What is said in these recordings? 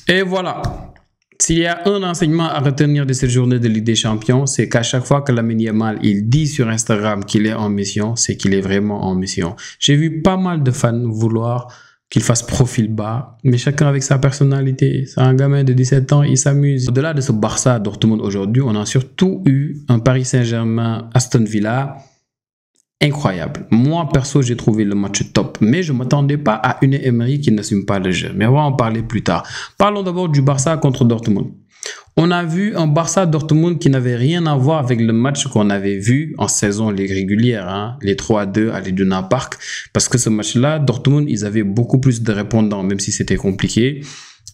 Et voilà. S'il y a un enseignement à retenir de cette journée de Ligue des Champions, c'est qu'à chaque fois que Lamine Yamal il dit sur Instagram qu'il est en mission, c'est qu'il est vraiment en mission. J'ai vu pas mal de fans vouloir qu'il fasse profil bas, mais chacun avec sa personnalité. C'est un gamin de 17 ans, il s'amuse. Au-delà de ce Barça Dortmund aujourd'hui, on a surtout eu un Paris Saint-Germain Aston Villa incroyable. Moi, perso, j'ai trouvé le match top, mais je ne m'attendais pas à une Emery qui n'assume pas le jeu. Mais on va en parler plus tard. Parlons d'abord du Barça contre Dortmund. On a vu un Barça Dortmund qui n'avait rien à voir avec le match qu'on avait vu en saison régulière, hein, les 3-2 à l'Iduna Park, parce que ce match-là, Dortmund, ils avaient beaucoup plus de répondants, même si c'était compliqué.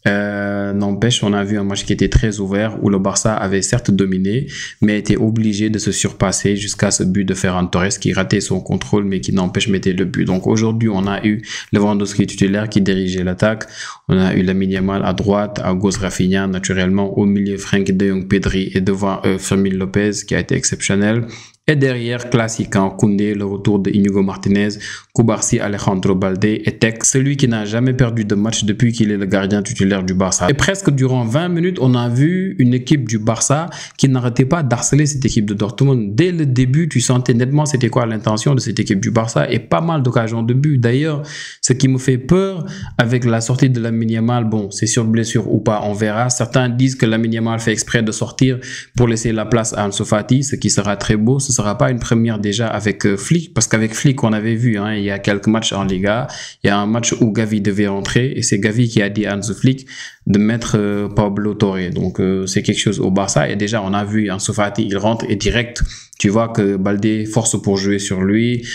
N'empêche, on a vu un match qui était très ouvert où le Barça avait certes dominé, mais était obligé de se surpasser jusqu'à ce but de Ferran Torres qui ratait son contrôle, mais qui n'empêche mettait le but. Donc aujourd'hui, on a eu Lewandowski titulaire qui dirigeait l'attaque. On a eu Lamine Yamal à droite, à gauche Rafinha naturellement, au milieu Frenkie de Jong, Pedri et devant Fermin Lopez qui a été exceptionnel. Et derrière, classique, hein, Koundé, le retour de Inigo Martinez, Cubarsí, Alejandro Balde et Tek, celui qui n'a jamais perdu de match depuis qu'il est le gardien titulaire du Barça. Et presque durant 20 minutes, on a vu une équipe du Barça qui n'arrêtait pas d'harceler cette équipe de Dortmund. Dès le début, tu sentais nettement c'était quoi l'intention de cette équipe du Barça et pas mal d'occasions de but. D'ailleurs, ce qui me fait peur avec la sortie de Lamine Yamal, bon, c'est sur blessure ou pas, on verra. Certains disent que Lamine Yamal fait exprès de sortir pour laisser la place à Ansu Fati, ce qui sera très beau. Ce sera pas une première déjà avec Flick, parce qu'avec Flick on avait vu, hein, il y a quelques matchs en Liga, il y a un match où Gavi devait rentrer et c'est Gavi qui a dit à Ansu Flick de mettre Pablo Torre. Donc c'est quelque chose au Barça et déjà on a vu Ansu Fati, il rentre et direct tu vois que Balde force pour jouer sur lui.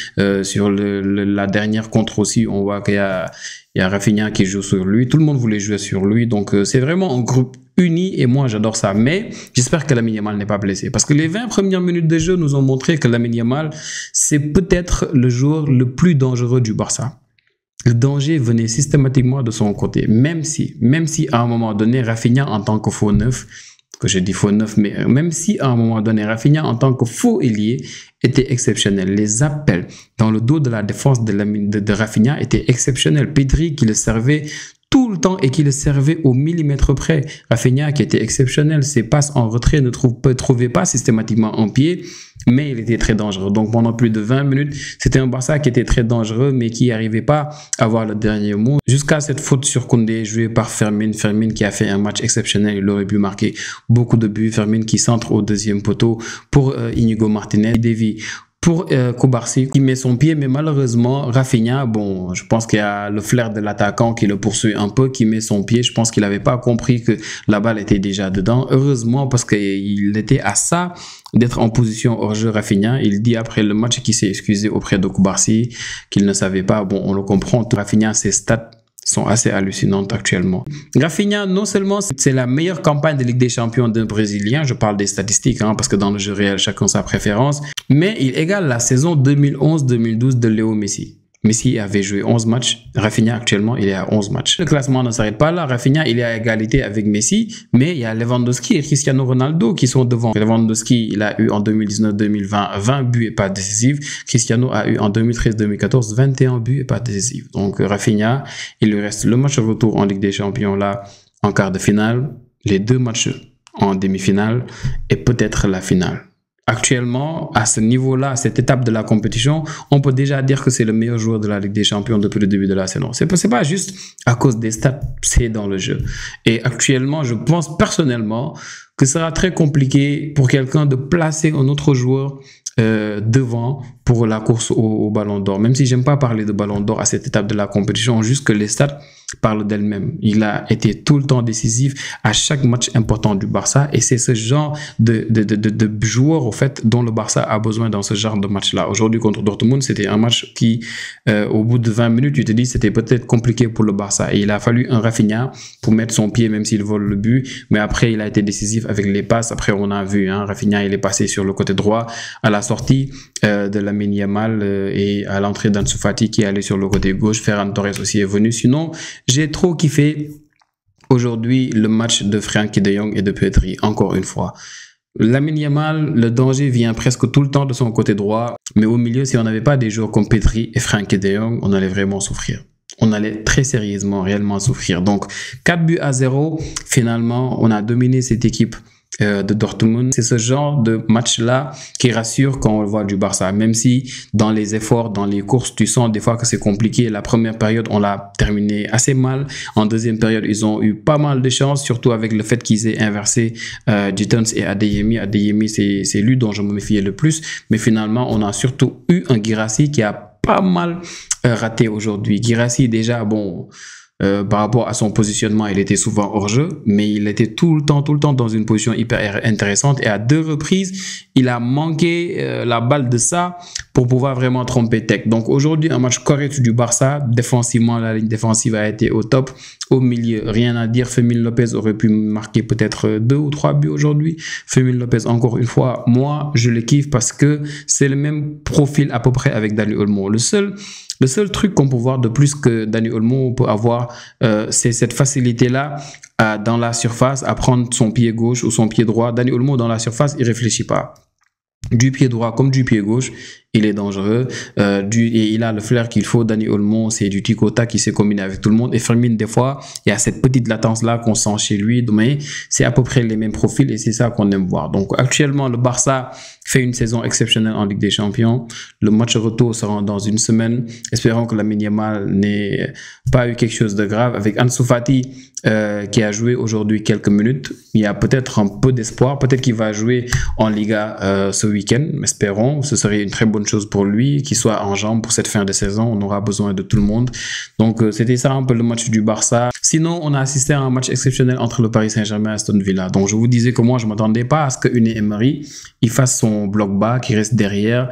Sur la dernière contre aussi, on voit qu'il y a Rafinha qui joue sur lui. Tout le monde voulait jouer sur lui. Donc, c'est vraiment un groupe uni et moi, j'adore ça. Mais j'espère que Lamine Yamal n'est pas blessé. Parce que les 20 premières minutes de jeu nous ont montré que Lamine Yamal, c'est peut-être le joueur le plus dangereux du Barça. Le danger venait systématiquement de son côté. Même si à un moment donné, Rafinha en tant que faux neuf, que j'ai dit faux neuf, mais même si à un moment donné, Rafinha en tant que faux ailier était exceptionnel. Les appels dans le dos de la défense de Rafinha étaient exceptionnels. Pedri qui le servait tout le temps et qui le servait au millimètre près. Rafinha qui était exceptionnel. Ses passes en retrait ne trouvaient pas systématiquement un pied, mais il était très dangereux. Donc pendant plus de 20 minutes, c'était un Barça qui était très dangereux, mais qui n'arrivait pas à avoir le dernier mot. Jusqu'à cette faute sur Koundé, jouée par Fermin. Fermin qui a fait un match exceptionnel. Il aurait pu marquer beaucoup de buts. Fermin qui centre au deuxième poteau pour Inigo Martinez. Il dévie pour Cubarsí qui met son pied, mais malheureusement Rafinha, bon, je pense qu'il y a le flair de l'attaquant qui le poursuit un peu, qui met son pied. Je pense qu'il n'avait pas compris que la balle était déjà dedans. Heureusement, parce qu'il était à ça d'être en position hors jeu. Rafinha, il dit après le match qu'il s'est excusé auprès de Cubarsí, qu'il ne savait pas. Bon, on le comprend. Rafinha, ses stats sont assez hallucinantes actuellement. Rafinha, non seulement c'est la meilleure campagne de Ligue des Champions d'un Brésilien, je parle des statistiques, hein, parce que dans le jeu réel, chacun sa préférence, mais il égale la saison 2011-2012 de Léo Messi. Messi avait joué 11 matchs. Rafinha, actuellement, il est à 11 matchs. Le classement ne s'arrête pas là. Rafinha, il est à égalité avec Messi, mais il y a Lewandowski et Cristiano Ronaldo qui sont devant. Lewandowski, il a eu en 2019-2020 20 buts et pas décisifs. Cristiano a eu en 2013-2014 21 buts et pas décisifs. Donc, Rafinha, il lui reste le match retour en Ligue des Champions là, en quart de finale, les 2 matchs en demi-finale et peut-être la finale. Actuellement, à ce niveau-là, à cette étape de la compétition, on peut déjà dire que c'est le meilleur joueur de la Ligue des Champions depuis le début de la saison. C'est pas juste à cause des stats, c'est dans le jeu. Et actuellement, je pense personnellement que ce sera très compliqué pour quelqu'un de placer un autre joueur devant pour la course au Ballon d'Or. Même si j'aime pas parler de Ballon d'Or à cette étape de la compétition, juste que les stats parlent d'elles-mêmes. Il a été tout le temps décisif à chaque match important du Barça et c'est ce genre de joueur au fait dont le Barça a besoin dans ce genre de match-là. Aujourd'hui contre Dortmund, c'était un match qui, au bout de 20 minutes, tu te dis c'était peut-être compliqué pour le Barça et il a fallu un Rafinha pour mettre son pied même s'il vole le but, mais après il a été décisif avec les passes. Après on a vu, hein, Rafinha il est passé sur le côté droit à la sortie de Lamine Yamal et à l'entrée d'Ansu Fati qui allait sur le côté gauche. Ferran Torres aussi est venu. Sinon, j'ai trop kiffé aujourd'hui le match de Frenkie de Jong et de Pedri, encore une fois. Lamine Yamal, le danger vient presque tout le temps de son côté droit, mais au milieu, si on n'avait pas des joueurs comme Pedri et Frenkie de Jong, on allait vraiment souffrir. on allait très sérieusement, réellement souffrir. Donc, 4-0, finalement, on a dominé cette équipe de Dortmund. C'est ce genre de match-là qui rassure quand on le voit du Barça. Même si dans les efforts, dans les courses, tu sens des fois que c'est compliqué. La première période, on l'a terminé assez mal. En deuxième période, ils ont eu pas mal de chance, surtout avec le fait qu'ils aient inversé Gittens et Adeyemi. Adeyemi, c'est lui dont je me méfiais le plus. Mais finalement, on a surtout eu un Guirassy qui a pas mal raté aujourd'hui. Guirassy, déjà, bon... par rapport à son positionnement, il était souvent hors jeu, mais il était tout le temps dans une position hyper intéressante. Et à 2 reprises, il a manqué la balle de ça pour pouvoir vraiment tromper Tech. Donc aujourd'hui, un match correct du Barça. Défensivement, la ligne défensive a été au top. Au milieu, rien à dire. Fermín López aurait pu marquer peut-être 2 ou 3 buts aujourd'hui. Fermín López, encore une fois, moi, je le kiffe parce que c'est le même profil à peu près avec Dani Olmo. Le seul truc qu'on peut voir de plus que Dani Olmo peut avoir, c'est cette facilité-là dans la surface à prendre son pied gauche ou son pied droit. Dani Olmo, dans la surface, il ne réfléchit pas. Du pied droit comme du pied gauche, il est dangereux et il a le flair qu'il faut. Dani Olmo, c'est du tic-au-tac qui s'est combiné avec tout le monde. Et Fermín, des fois, il y a cette petite latence-là qu'on sent chez lui, mais c'est à peu près les mêmes profils et c'est ça qu'on aime voir. Donc actuellement, le Barça fait une saison exceptionnelle en Ligue des Champions. Le match retour sera dans une semaine. Espérons que Lamine Yamal n'ait pas eu quelque chose de grave. Avec Ansu Fati qui a joué aujourd'hui quelques minutes, il y a peut-être un peu d'espoir. Peut-être qu'il va jouer en Liga ce week-end. Espérons. Ce serait une très bonne chose pour lui, qu'il soit en jambes pour cette fin de saison. On aura besoin de tout le monde. Donc, c'était ça un peu le match du Barça. Sinon, on a assisté à un match exceptionnel entre le Paris Saint-Germain et Aston Villa. Donc, je vous disais que moi, je ne m'attendais pas à ce que Unai Emery il fasse son bloc bas, qu'il reste derrière,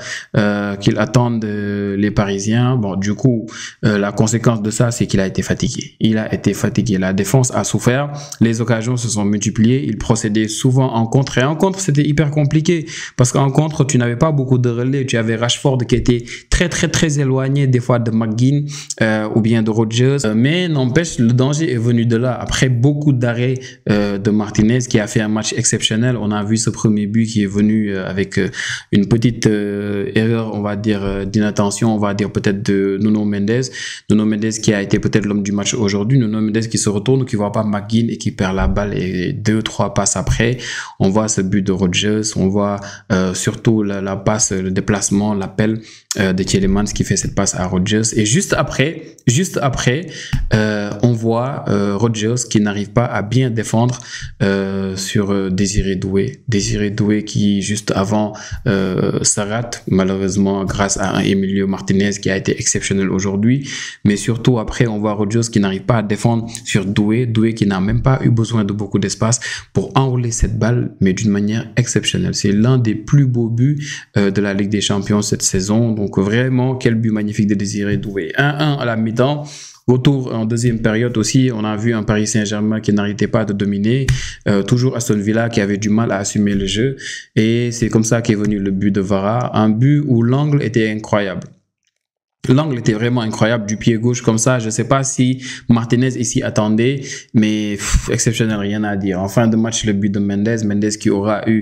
qu'il attende les Parisiens. Bon, du coup, la conséquence de ça, c'est qu'il a été fatigué. Il a été fatigué. La défense a souffert. Les occasions se sont multipliées. Il procédait souvent en contre. Et en contre, c'était hyper compliqué parce qu'en contre, tu n'avais pas beaucoup de relais. Tu avais Rashford qui était très éloigné des fois de McGinn ou bien de Rodgers. Mais n'empêche, le danger est venu de là. Après beaucoup d'arrêts de Martinez qui a fait un match exceptionnel. On a vu ce premier but qui est venu avec une petite erreur, on va dire, d'inattention, on va dire peut-être de Nuno Mendes. Nuno Mendes qui a été peut-être l'homme du match aujourd'hui. Nuno Mendes qui se retourne, qui ne voit pas McGinn et qui perd la balle et 2-3 passes après. On voit ce but de Rodgers, on voit surtout la passe, le déplacement, l'appel de Tielemans qui fait cette passe à Rodgers. Et juste après, on voit Rodgers qui n'arrive pas à bien défendre sur Désiré Doué. Désiré Doué qui juste avant ça rate malheureusement grâce à un Emilio Martinez qui a été exceptionnel aujourd'hui. Mais surtout après, on voit Rodgers qui n'arrive pas à défendre sur Doué qui n'a même pas eu besoin de beaucoup d'espace pour enrouler cette balle, mais d'une manière exceptionnelle. C'est l'un des plus beaux buts de la Ligue des Champions cette saison. Donc vraiment, quel but magnifique de Désiré Doué. 1-1 à la mi-temps. Retour en deuxième période aussi, on a vu un Paris Saint-Germain qui n'arrêtait pas de dominer, toujours Aston Villa qui avait du mal à assumer le jeu, et c'est comme ça qu'est venu le but de Vara, un but où l'angle était incroyable. L'angle était vraiment incroyable du pied gauche comme ça. Je ne sais pas si Martinez ici attendait, mais exceptionnel, rien à dire. En fin de match, le but de Mendes qui aura eu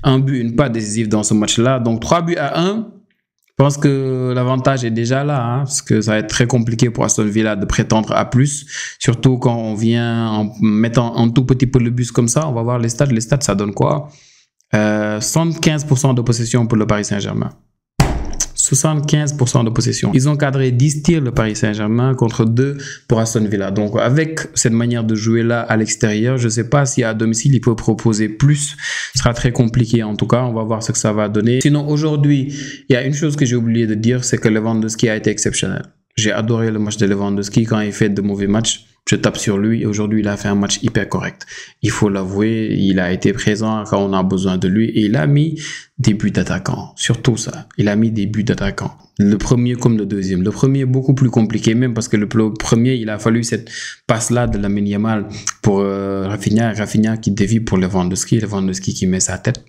un but, une passe décisive dans ce match-là. Donc 3-1. Je pense que l'avantage est déjà là, hein, parce que ça va être très compliqué pour Aston Villa de prétendre à plus, surtout quand on vient en mettant un tout petit peu le bus comme ça. On va voir les stats. Les stats, ça donne quoi? 75% de possession pour le Paris Saint-Germain. 75% de possession. Ils ont cadré 10 tirs le Paris Saint-Germain contre 2 pour Aston Villa. Donc avec cette manière de jouer là à l'extérieur, je ne sais pas si à domicile il peut proposer plus. Ce sera très compliqué en tout cas. On va voir ce que ça va donner. Sinon aujourd'hui, il y a une chose que j'ai oublié de dire, c'est que Lewandowski a été exceptionnel. J'ai adoré le match de Lewandowski quand il fait de mauvais matchs. Je tape sur lui et aujourd'hui, il a fait un match hyper correct. Il faut l'avouer, il a été présent quand on a besoin de lui et il a mis des buts d'attaquant. Surtout ça, il a mis des buts d'attaquant. Le premier comme le deuxième. Le premier est beaucoup plus compliqué même parce que le premier, il a fallu cette passe-là de Lamine Yamal pour Rafinha qui dévie pour Lewandowski qui met sa tête.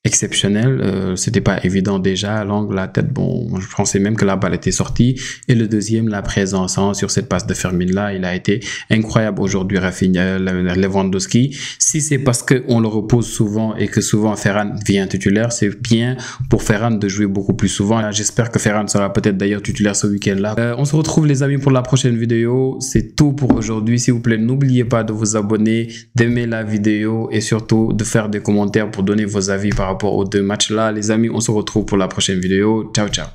exceptionnel. C'était pas évident déjà. L'angle, la tête, bon, je pensais même que la balle était sortie. Et le deuxième, la présence sur cette passe de Fermin-là, il a été incroyable aujourd'hui, Rafinha, Lewandowski. Si c'est parce qu'on le repose souvent et que souvent Ferran vient titulaire, c'est bien pour Ferran de jouer beaucoup plus souvent. J'espère que Ferran sera peut-être d'ailleurs titulaire ce week-end-là. On se retrouve les amis pour la prochaine vidéo. C'est tout pour aujourd'hui. S'il vous plaît, n'oubliez pas de vous abonner, d'aimer la vidéo et surtout de faire des commentaires pour donner vos avis par rapport aux deux matchs là. Les amis, on se retrouve pour la prochaine vidéo. Ciao, ciao.